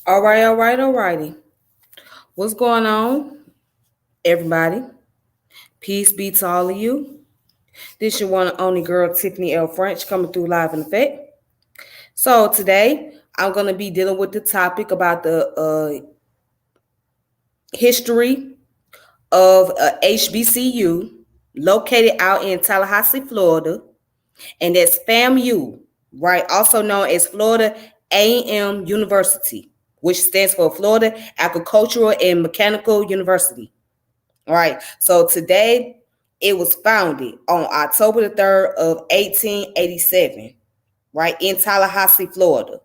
Alrighty. What's going on, everybody? Peace be to all of you. This your one and only girl, Tiffany L. French, coming through live in effect. So today, I'm gonna be dealing with the topic about the history of a HBCU located out in Tallahassee, Florida, and that's FAMU, right? Also known as Florida A&M University, which stands for Florida Agricultural and Mechanical University. All right. So today it was founded on October the 3rd of 1887, right, in Tallahassee, Florida.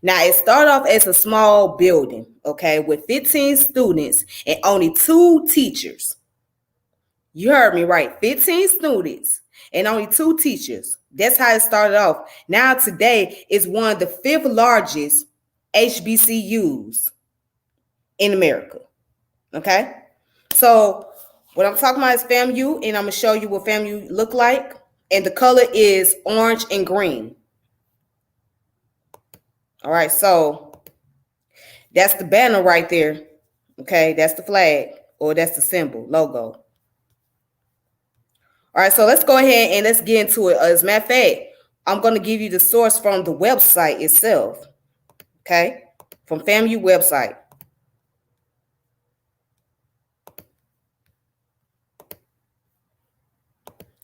Now it started off as a small building, okay, with 15 students and only 2 teachers. You heard me right, 15 students and only 2 teachers. That's how it started off. Now today it's one of the 5th largest HBCUs in America. Okay. So what I'm talking about is FAMU, and I'm gonna show you what FAMU look like. And the color is orange and green. All right, so that's the banner right there. Okay, that's the flag, or that's the symbol, logo. All right, so let's go ahead and let's get into it. As a matter of fact, I'm gonna give you the source from the website itself. Okay, from FAMU website.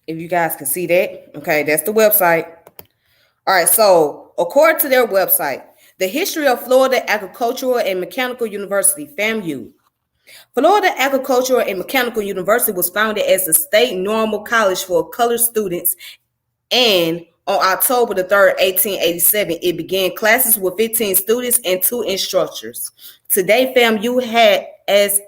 If you guys can see that, okay, that's the website. All right, so according to their website, the history of Florida Agricultural and Mechanical University, FAMU. Florida Agricultural and Mechanical University was founded as a state normal college for colored students, and on October the 3rd, 1887, it began classes with 15 students and 2 instructors. Today, FAMU had, as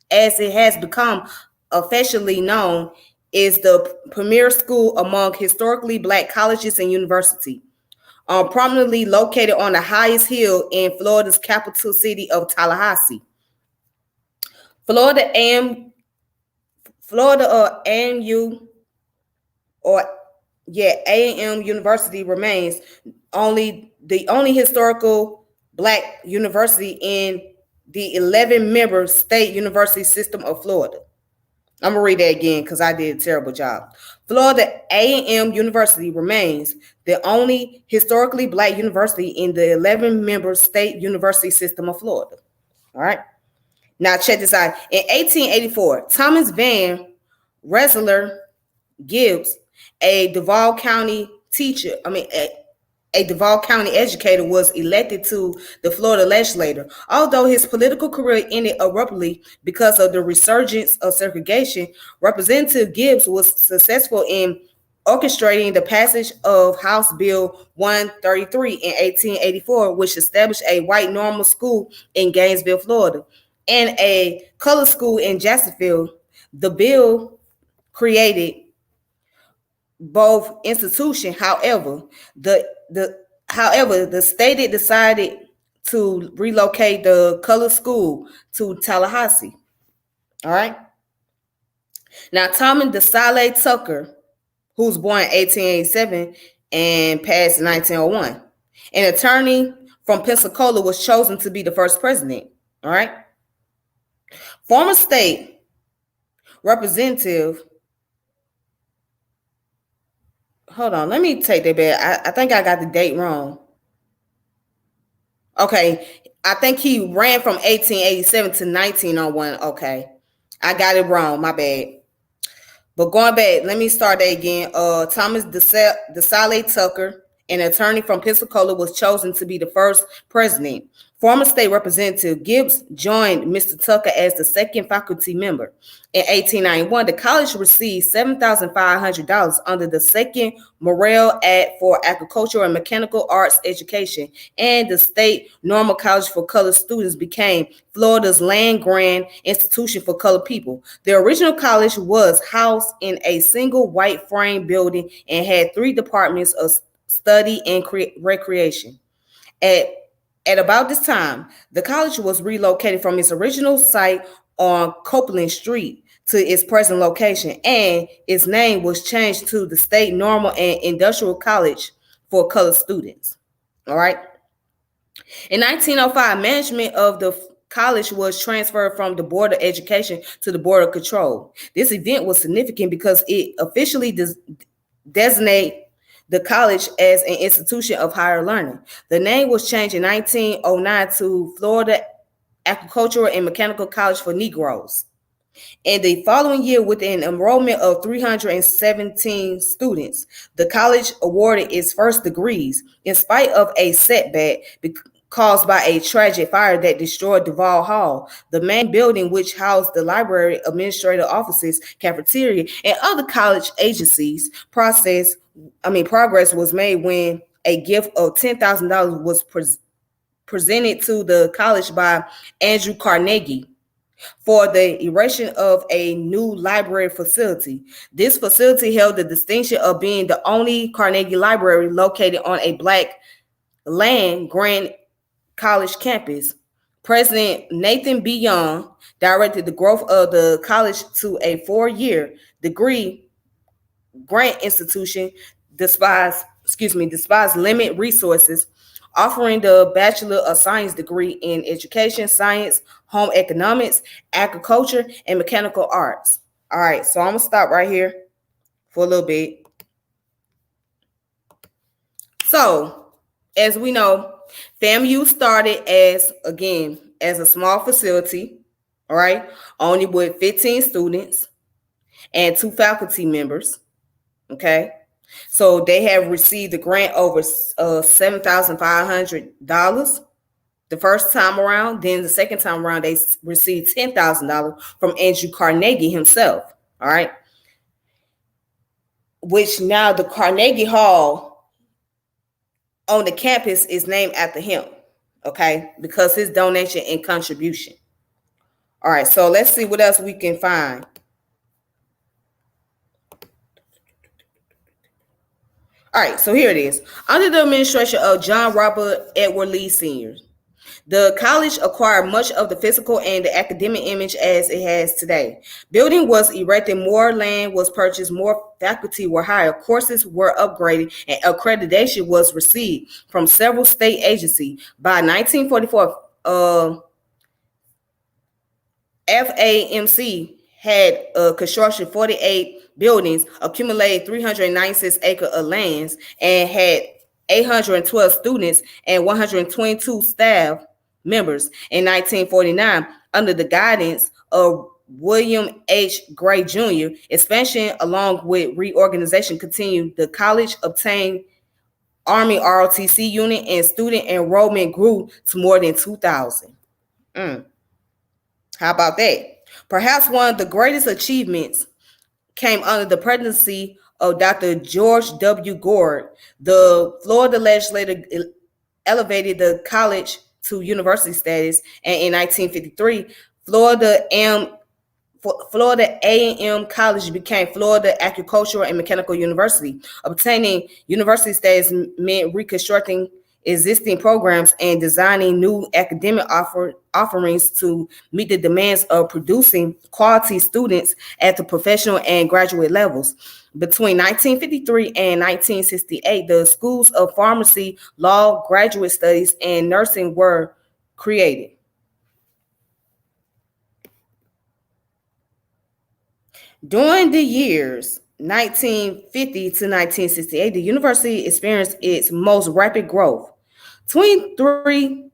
it has become officially known, is the premier school among historically Black colleges and universities, prominently located on the highest hill in Florida's capital city of Tallahassee. Florida AMU A&M University remains the only historical Black university in the 11-member state university system of Florida. I'm gonna read that again because I did a terrible job. Florida A&M University remains the only historically Black university in the 11-member state university system of Florida. All right. Now check this out. In 1884, Thomas Van Rensselaer Gibbs, a Duval County educator, was elected to the Florida legislature. Although his political career ended abruptly because of the resurgence of segregation, Representative Gibbs was successful in orchestrating the passage of House Bill 133 in 1884, which established a white normal school in Gainesville, Florida, and a colored school in Jacksonville. The bill created both institutions. However, the state decided to relocate the colored school to Tallahassee. All right. Now, Thomas DeSalle Tucker, who was born in 1887 and passed in 1901, an attorney from Pensacola, was chosen to be the first president. All right. Former state representative. Hold on, let me take that back. I think I got the date wrong. Okay, I think he ran from 1887 to 1901. Okay, I got it wrong. My bad. But going back, let me start that again. Thomas DeSalle Tucker, an attorney from Pensacola, was chosen to be the first president. Former state representative Gibbs joined Mr. Tucker as the second faculty member. In 1891, the college received $7,500 under the second Morrill Act for agricultural and mechanical arts education, and the state normal college for colored students became Florida's land-grant institution for colored people. The original college was housed in a single white frame building and had 3 departments of study and recreation. At about this time, the college was relocated from its original site on Copeland Street to its present location, and its name was changed to the State Normal and Industrial College for colored students. All right. In 1905, management of the college was transferred from the Board of Education to the Board of Control. This event was significant because it officially designated the college as an institution of higher learning. The name was changed in 1909 to Florida Agricultural and Mechanical College for Negroes. In the following year, with an enrollment of 317 students, the college awarded its first degrees, in spite of a setback caused by a tragic fire that destroyed Duval Hall, the main building which housed the library, administrative offices, cafeteria, and other college agencies. Progress was made when a gift of $10,000 was presented to the college by Andrew Carnegie for the erection of a new library facility. This facility held the distinction of being the only Carnegie library located on a Black land-grant college campus. President Nathan B. Young directed the growth of the college to a 4-year degree grant institution despite limited resources, offering the Bachelor of Science degree in Education, Science, Home Economics, Agriculture, and Mechanical Arts. All right, so I'm going to stop right here for a little bit. So, as we know, FAMU started as a small facility, all right, only with 15 students and 2 faculty members, okay? So they have received a grant over $7,500 the first time around. Then the second time around, they received $10,000 from Andrew Carnegie himself. All right. Which now the Carnegie Hall on the campus is named after him. Okay. Because his donation and contribution. All right. So let's see what else we can find. All right, so here it is. Under the administration of John Robert Edward Lee Sr., the college acquired much of the physical and the academic image as it has today. Building was erected, more land was purchased, more faculty were hired, courses were upgraded, and accreditation was received from several state agencies. By 1944, FAMC had construction 48 buildings, accumulated 396 acres of lands, and had 812 students and 122 staff members. In 1949, under the guidance of William H. Gray Jr., expansion along with reorganization continued. The college obtained Army ROTC unit, and student enrollment grew to more than 2,000. How about that? Perhaps one of the greatest achievements came under the presidency of Dr. George W. Gord. The Florida legislature elevated the college to university status, and in 1953, Florida A&M College became Florida Agricultural and Mechanical University. Obtaining university status meant reconstructing existing programs and designing new academic offerings to meet the demands of producing quality students at the professional and graduate levels. Between 1953 and 1968, the schools of pharmacy, law, graduate studies, and nursing were created. During the years 1950 to 1968, the university experienced its most rapid growth. 23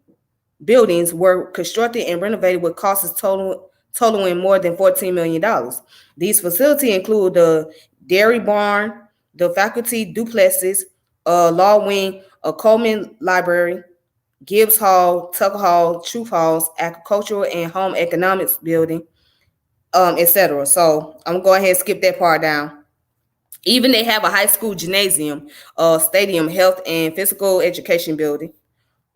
buildings were constructed and renovated with costs totaling more than $14 million. These facilities include the dairy barn, the faculty duplexes, law wing, a Coleman library, Gibbs Hall, Tucker Hall, Truth Halls, agricultural and home economics building, etc. So I'm going to go ahead and skip that part down. Even they have a high school gymnasium, stadium, health and physical education building.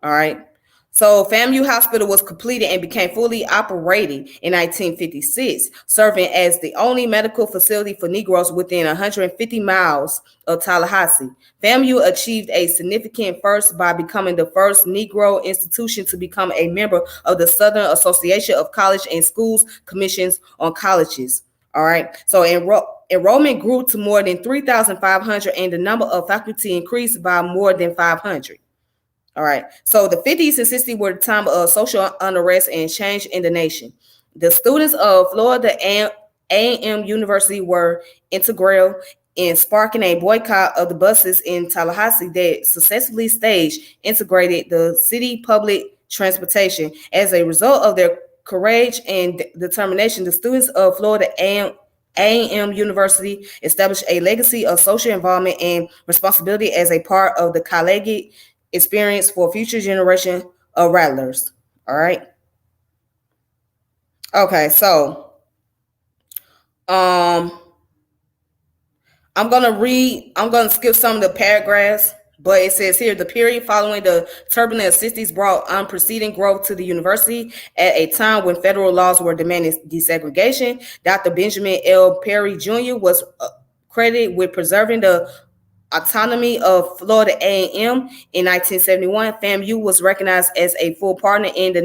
All right. So FAMU Hospital was completed and became fully operating in 1956, serving as the only medical facility for Negroes within 150 miles of Tallahassee. FAMU achieved a significant first by becoming the first Negro institution to become a member of the Southern Association of College and Schools Commissions on Colleges. All right. So enrollment grew to more than 3,500 and the number of faculty increased by more than 500. All right. So the 50s and 60s were the time of social unrest and change in the nation. The students of Florida A&M University were integral in sparking a boycott of the buses in Tallahassee that successfully staged integrated the city public transportation. As a result of their courage and determination, the students of Florida A&M University established a legacy of social involvement and responsibility as a part of the collegiate experience for future generation of rattlers. All right. Okay, so um I'm gonna skip some of the paragraphs, but it says here the period following the turbulent 60s brought unprecedented growth to the university at a time when federal laws were demanding desegregation. Dr. Benjamin L. Perry Jr. was credited with preserving the autonomy of Florida A&M in 1971. FAMU was recognized as a full partner in the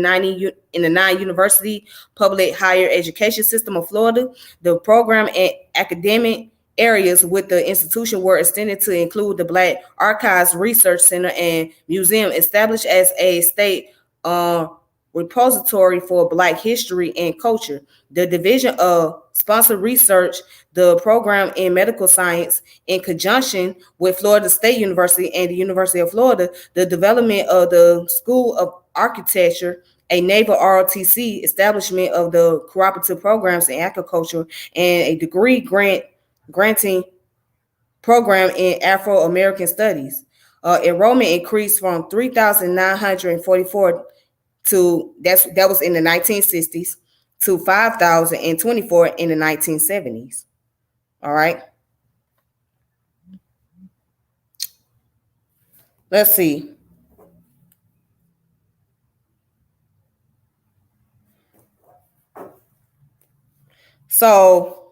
nine-university public higher education system of Florida. The program and academic areas with the institution were extended to include the Black Archives Research Center and Museum, established as a state repository for Black history and culture. The Division of Sponsored Research, the program in medical science, in conjunction with Florida State University and the University of Florida, the development of the School of Architecture, a naval ROTC, establishment of the cooperative programs in agriculture, and a degree granting program in Afro-American Studies. Enrollment increased from 3,944 to that was in the 1960s to 5,024 in the 1970s. All right. Let's see. So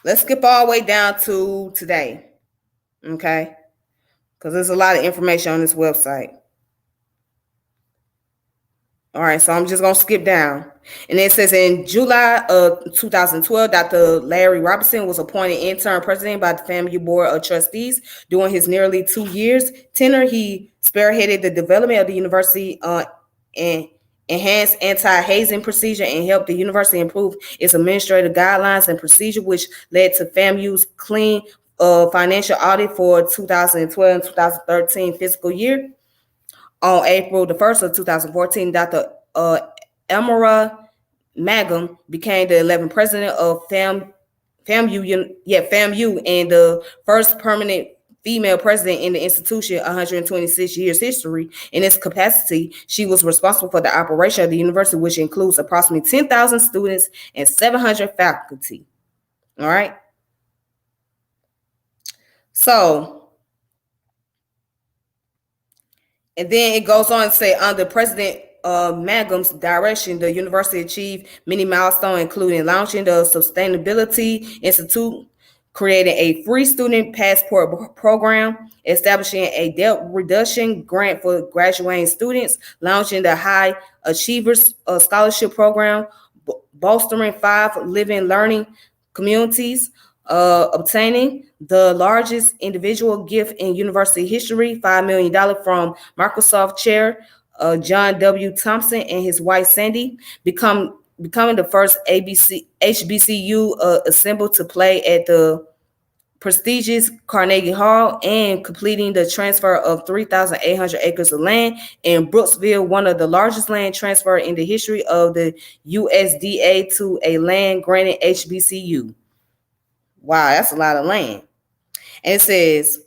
let's skip all the way down to today. Okay. Because there's a lot of information on this website. All right, so I'm just going to skip down. And it says in July of 2012, Dr. Larry Robinson was appointed interim president by the FAMU Board of Trustees. During his nearly 2 years tenure, he spearheaded the development of the university and enhanced anti-hazing procedure and helped the university improve its administrative guidelines and procedure, which led to FAMU's clean financial audit for 2012 and 2013 fiscal year. On April the 1st of 2014, Dr. Elmira Mangum became the 11th president of FAMU and the first permanent female president in the institution 126 years history. In its capacity, she was responsible for the operation of the university, which includes approximately 10,000 students and 700 faculty. All right. So, and then it goes on to say, under President Mangum's direction, the university achieved many milestones, including launching the Sustainability Institute, creating a free student passport program, establishing a debt reduction grant for graduating students, launching the High Achievers Scholarship Program, bolstering 5 living learning communities, obtaining the largest individual gift in university history, $5 million from Microsoft Chair John W. Thompson and his wife Sandy, becoming the first HBCU assembled to play at the prestigious Carnegie Hall, and completing the transfer of 3,800 acres of land in Brooksville, one of the largest land transfer in the history of the USDA to a land granted HBCU. Wow, that's a lot of land. And it says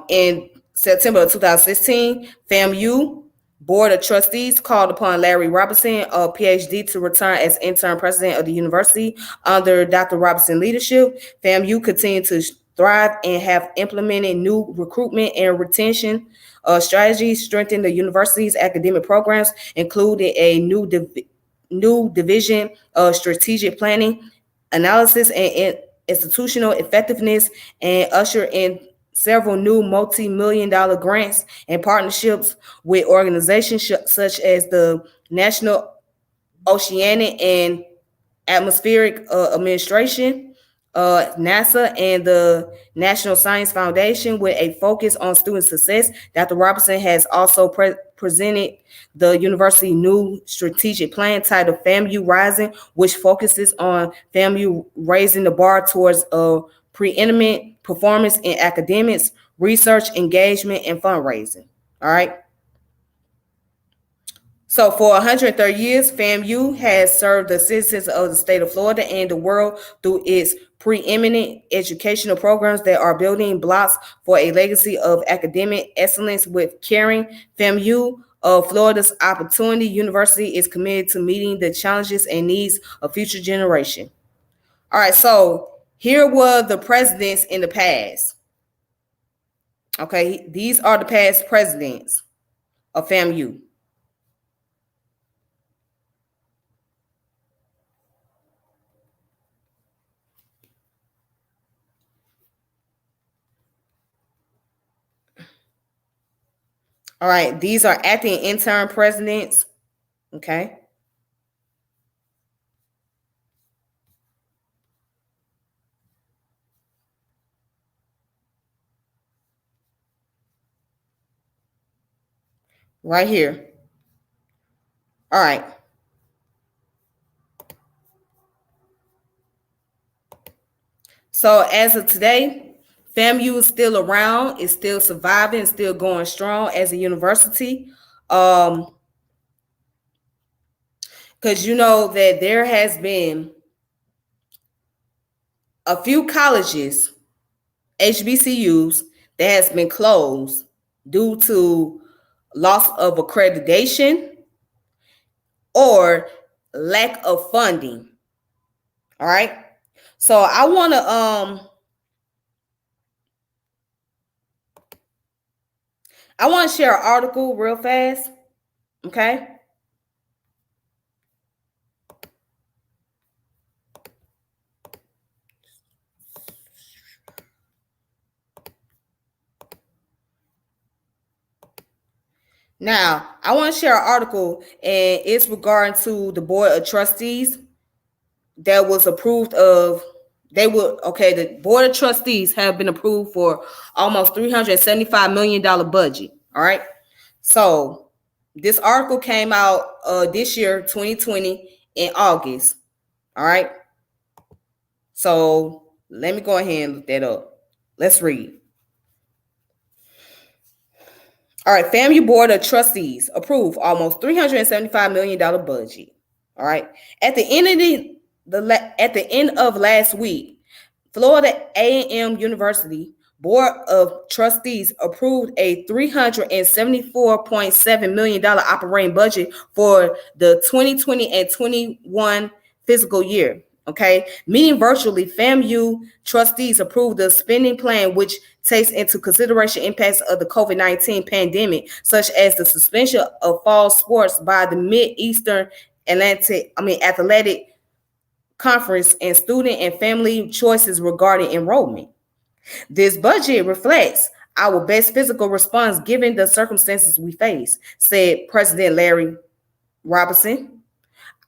in September of 2016, FAMU Board of Trustees called upon Larry Robinson, a PhD, to return as interim president of the university. Under Dr. Robinson's leadership, FAMU continued to thrive and have implemented new recruitment and retention strategies, strengthened the university's academic programs, including a new division of strategic planning, analysis, and institutional effectiveness, and usher in several new multi-million-dollar grants and partnerships with organizations such as the National Oceanic and Atmospheric Administration, NASA and the National Science Foundation with a focus on student success. Dr. Robinson has also presented the university new strategic plan titled FAMU Rising, which focuses on FAMU raising the bar towards a preeminent performance in academics, research, engagement, and fundraising. All right. So for 130 years, FAMU has served the citizens of the state of Florida and the world through its preeminent educational programs that are building blocks for a legacy of academic excellence with caring. FAMU of Florida's Opportunity University is committed to meeting the challenges and needs of future generation. All right, so here were the presidents in the past. Okay, these are the past presidents of FAMU. All right, these are acting interim presidents. Okay. Right here. All right. So as of today, FAMU is still around, it's still surviving, still going strong as a university. Because you know that there has been a few colleges, HBCUs, that has been closed due to loss of accreditation or lack of funding. All right. So I want to share an article real fast. Okay. Now, I want to share an article, and it's regarding to the board of trustees that was approved of. The board of trustees have been approved for almost $375 million budget. All right. So this article came out this year, 2020, in August. All right. So let me go ahead and look that up. Let's read. All right, FAMU Board of Trustees approved almost $375 million budget. All right. At the end of last week, Florida A&M University Board of Trustees approved a $374.7 million operating budget for the 2020 and 21 fiscal year. Okay, meeting virtually, FAMU trustees approved the spending plan, which takes into consideration impacts of the COVID-19 pandemic, such as the suspension of fall sports by the Mid-Eastern Athletic Conference and student and family choices regarding enrollment. This budget reflects our best physical response given the circumstances we face, said President Larry Robinson.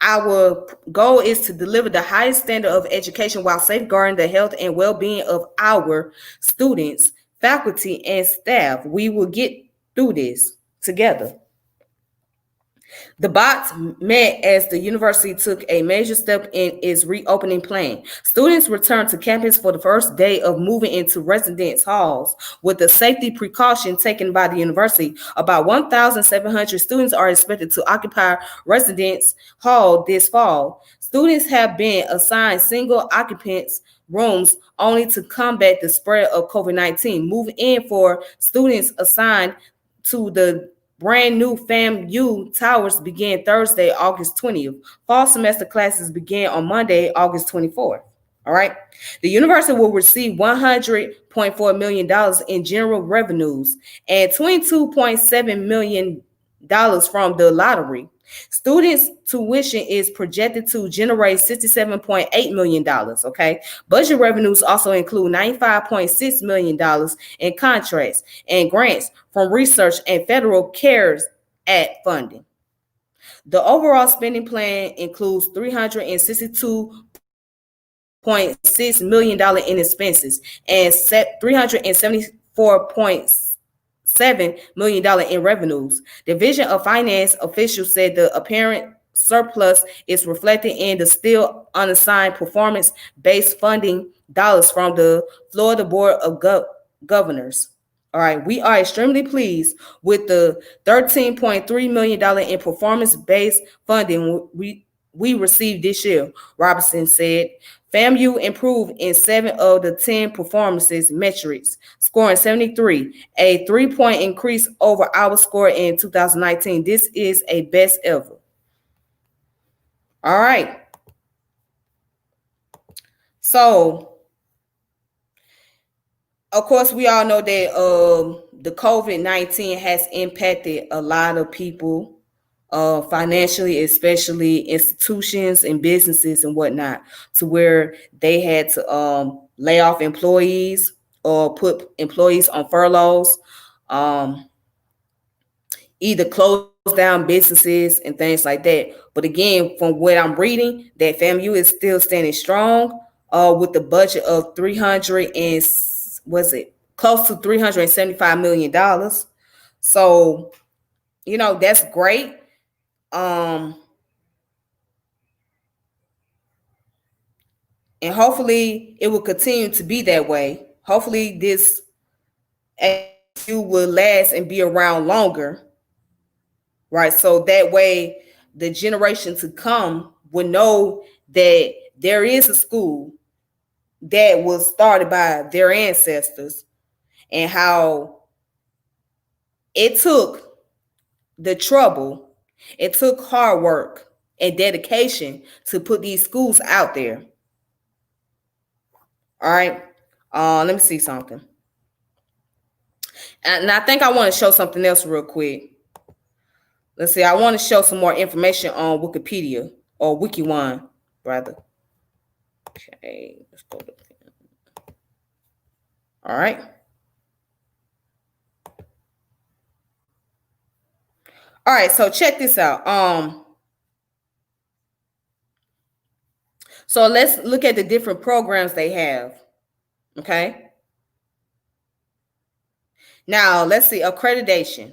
Our goal is to deliver the highest standard of education while safeguarding the health and well-being of our students, faculty, and staff. We will get through this together. The bots met as the university took a major step in its reopening plan. Students returned to campus for the first day of moving into residence halls with the safety precaution taken by the university. About 1,700 students are expected to occupy residence hall this fall. Students have been assigned single occupants rooms only to combat the spread of COVID-19. Moving in for students assigned to the brand new FAMU towers began Thursday, August 20th. Fall semester classes began on Monday, August 24th. All right. The university will receive $100.4 million in general revenues and $22.7 million from the lottery. Students' tuition is projected to generate $67.8 million. Okay. Budget revenues also include $95.6 million in contracts and grants from research and federal CARES Act funding. The overall spending plan includes $362 $374.6 million in expenses and set $374.7 million in revenues. Division of Finance officials said the apparent surplus is reflected in the still unassigned performance-based funding dollars from the Florida Board of Governors. All right, we are extremely pleased with the $13.3 million in performance-based funding we received this year, Robertson said. FAMU improved in 7 of the 10 performances metrics, scoring 73, a 3-point increase over our score in 2019. This is a best ever. All right. So, of course, we all know that the COVID-19 has impacted a lot of people financially, especially institutions and businesses and whatnot, to where they had to lay off employees or put employees on furloughs, either close down businesses and things like that. But again, from what I'm reading, that FAMU is still standing strong with the budget of 300 and was it close to $375 million. So, that's great. And hopefully it will continue to be that way. Hopefully this FAMU will last and be around longer, right? So that way the generation to come will know that there is a school that was started by their ancestors and how it took the trouble, it took hard work and dedication to put these schools out there. All right. Let me see something. And I think I want to show something else real quick. Let's see. I want to show some more information on Wikipedia or WikiOne, rather. Okay. Let's go to. All right. All right. So check this out. So let's look at the different programs they have. Okay. Now let's see accreditation.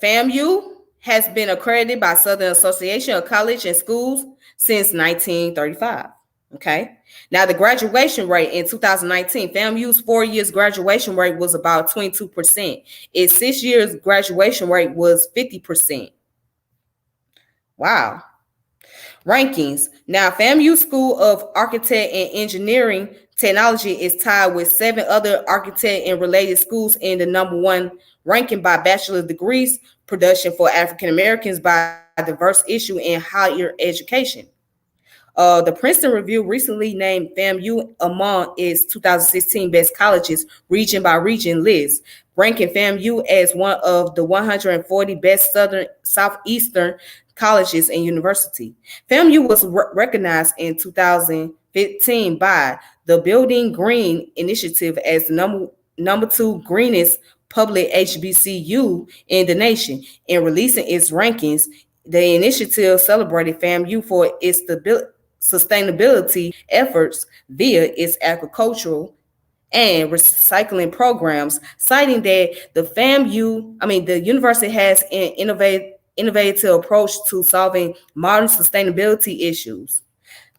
FAMU has been accredited by Southern Association of College and Schools since 1935. Okay. Now the graduation rate in 2019, FAMU's 4 years graduation rate was about 22%. Its 6 years graduation rate was 50%. Wow. Rankings. Now, FAMU School of Architect and Engineering Technology is tied with 7 other architect and related schools in the #1 ranking by bachelor degrees production for African Americans by diverse issue in higher education. The Princeton Review recently named FAMU among its 2016 best colleges region by region list, ranking FAMU as one of the 140 best southeastern colleges and university. FAMU was recognized in 2015 by the Building Green Initiative as the number 2 greenest public HBCU in the nation. In releasing its rankings, the initiative celebrated FAMU for its sustainability efforts via its agricultural and recycling programs, citing that the university has an innovative approach to solving modern sustainability issues.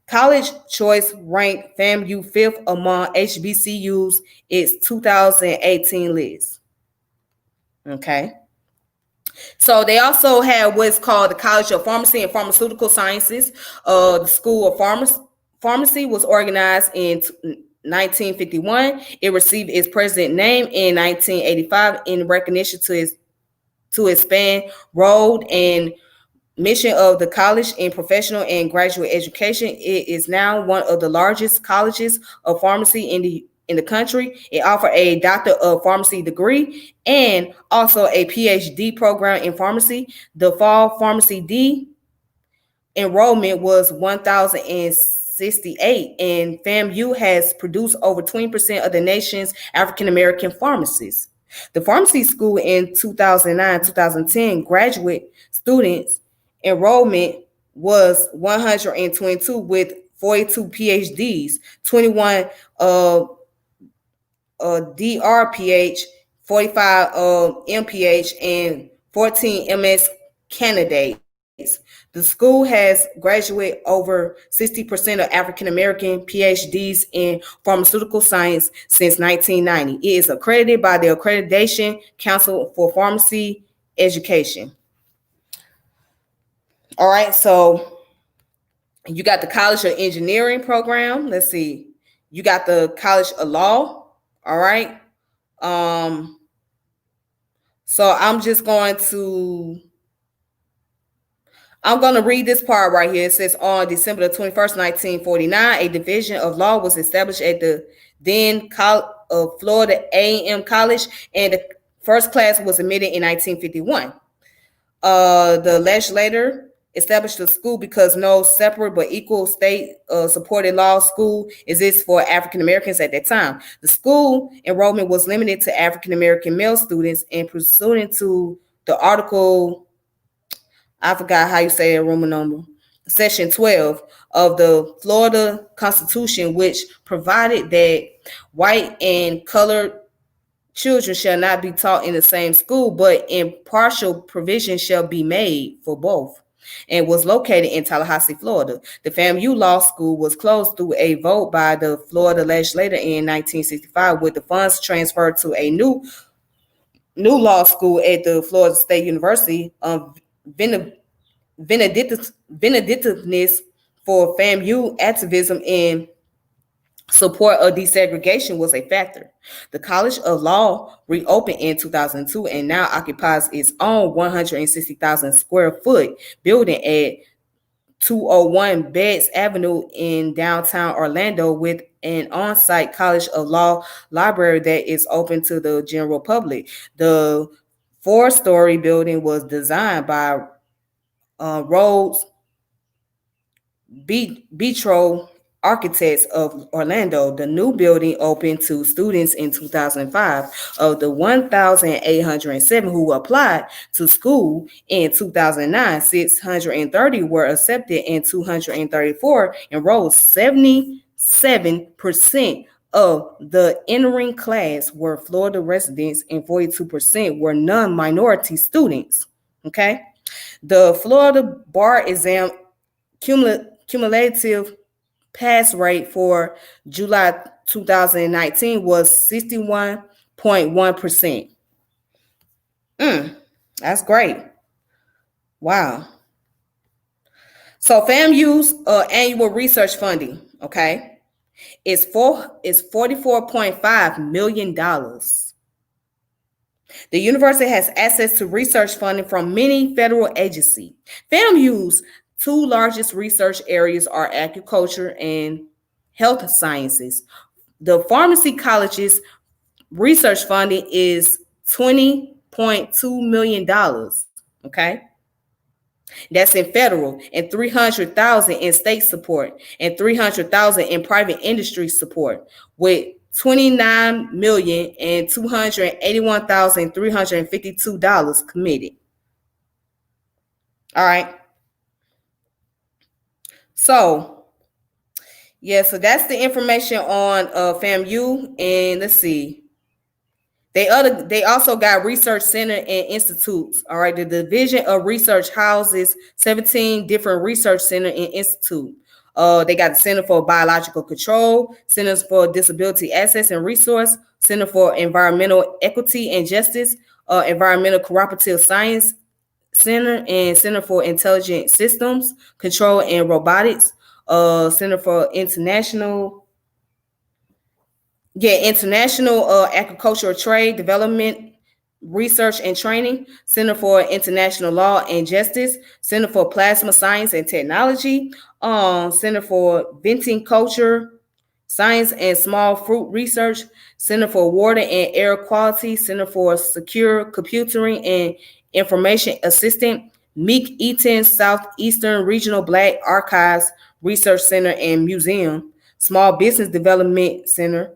College Choice ranked FAMU 5th among HBCUs its 2018 list. Okay. So they also have what's called the College of Pharmacy and Pharmaceutical Sciences. The School of Pharmacy was organized in 1951. It received its present name in 1985 in recognition to expand role and mission of the college in professional and graduate education. It is now one of the largest colleges of pharmacy in the country. It offers a Doctor of Pharmacy degree and also a PhD program in pharmacy. The fall Pharmacy D enrollment was 1,068, and FAMU has produced over 20% of the nation's African American pharmacists. The pharmacy school in 2009-2010 graduate students enrollment was 122 with 42 PhDs, 21 DRPH, 45 MPH, and 14 MS candidates. The school has graduated over 60% of African American PhDs in pharmaceutical science since 1990. It is accredited by the Accreditation Council for Pharmacy Education. All right, so you got the College of Engineering program. Let's see. You got the College of Law. All right. So I'm going to read this part right here. It says, on December the 21st, 1949, a division of law was established at the then Florida A&M College, and the first class was admitted in 1951. The legislature established the school because no separate but equal state supported law school exists for African Americans at that time. The school enrollment was limited to African American male students, and pursuant to the article, I forgot how you say it, Roman number, Section 12 of the Florida Constitution, which provided that white and colored children shall not be taught in the same school, but impartial provision shall be made for both, and was located in Tallahassee, Florida. The FAMU Law School was closed through a vote by the Florida legislature in 1965, with the funds transferred to a new law school at the Florida State University. Vindictiveness for FAMU activism and support of desegregation was a factor. The College of Law reopened in 2002 and now occupies its own 160,000 square foot building at 201 Betts Avenue in downtown Orlando, with an on-site College of Law library that is open to the general public. The 4-story building was designed by Rhodes Betro Architects of Orlando. The new building opened to students in 2005. Of the 1,807 who applied to school in 2009, 630 were accepted and 234 enrolled. 77% of the entering class were Florida residents and 42% were non-minority students. Okay. The Florida bar exam cumulative pass rate for July 2019 was 61.1%. That's great. Wow. So FAMU's annual research funding, okay, is $44.5 million. The university has access to research funding from many federal agencies. FAMU's two largest research areas are agriculture and health sciences. The pharmacy college's research funding is $20.2 million. Okay. That's in federal, and $300,000 in state support, and $300,000 in private industry support, with $29,281,352 committed. All right. So, yeah, so that's the information on FAMU, and let's see. They also got research center and institutes. All right, the Division of Research houses 17 different research center and institute. They got the Center for Biological Control, Centers for Disability Access and Resource, Center for Environmental Equity and Justice, Environmental Cooperative Science Center, and Center for Intelligent Systems Control and Robotics, Center for International Agricultural Trade Development, Research and Training, Center for International Law and Justice, Center for Plasma Science and Technology, Center for Viticulture Science and Small Fruit Research, Center for Water and Air Quality, Center for Secure Computing and Information Assistant, Meek Eaton Southeastern Regional Black Archives Research Center and Museum, Small Business Development Center,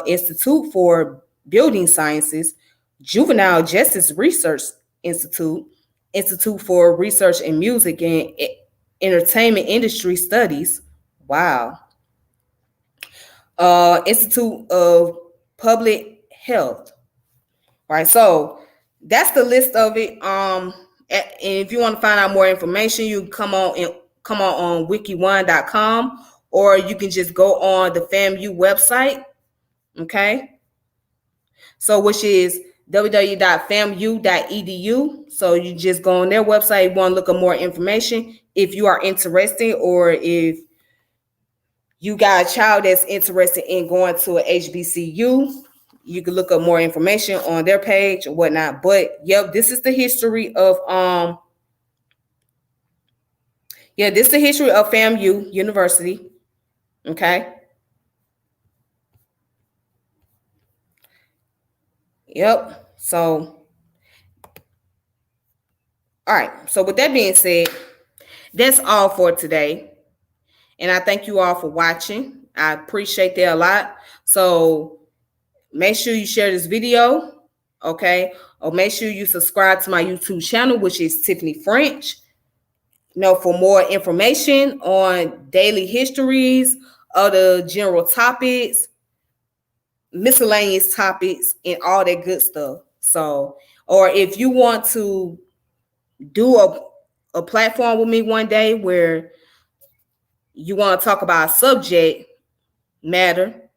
Institute for Building Sciences, Juvenile Justice Research Institute, Institute for Research in Music and Entertainment Industry Studies. Wow. Institute of Public Health. Right. So that's the list of it. And if you want to find out more information, you come on wiki1.com, or you can just go on the FAMU website. Okay. So which is www.famu.edu. So you just go on their website, you want to look up more information if you are interested, or if you got a child that's interested in going to a HBCU, you can look up more information on their page or whatnot. But yep, this is the history of this is the history of FAMU University. Okay. Yep. So all right. So with that being said, that's all for today. And I thank you all for watching. I appreciate that a lot. So make sure you share this video, okay? Or make sure you subscribe to my YouTube channel, which is Tiffany French. For more information on daily histories, other general topics, miscellaneous topics, and all that good stuff. So, or if you want to do a platform with me one day where you want to talk about a subject matter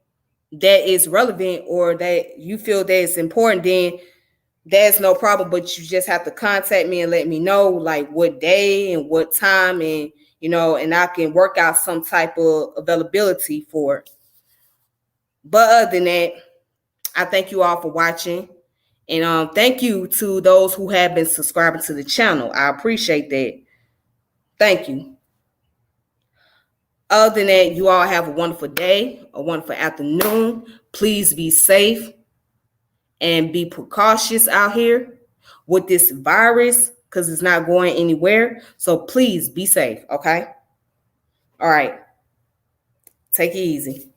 that is relevant, or that you feel that it's important, then that's no problem. But you just have to contact me and let me know like what day and what time, and and I can work out some type of availability for it. But other than that, I thank you all for watching, and thank you to those who have been subscribing to the channel. I appreciate that. Thank you. Other than that, you all have a wonderful day, a wonderful afternoon. Please be safe and be precautious out here with this virus, because it's not going anywhere. So please be safe, okay? All right. Take it easy.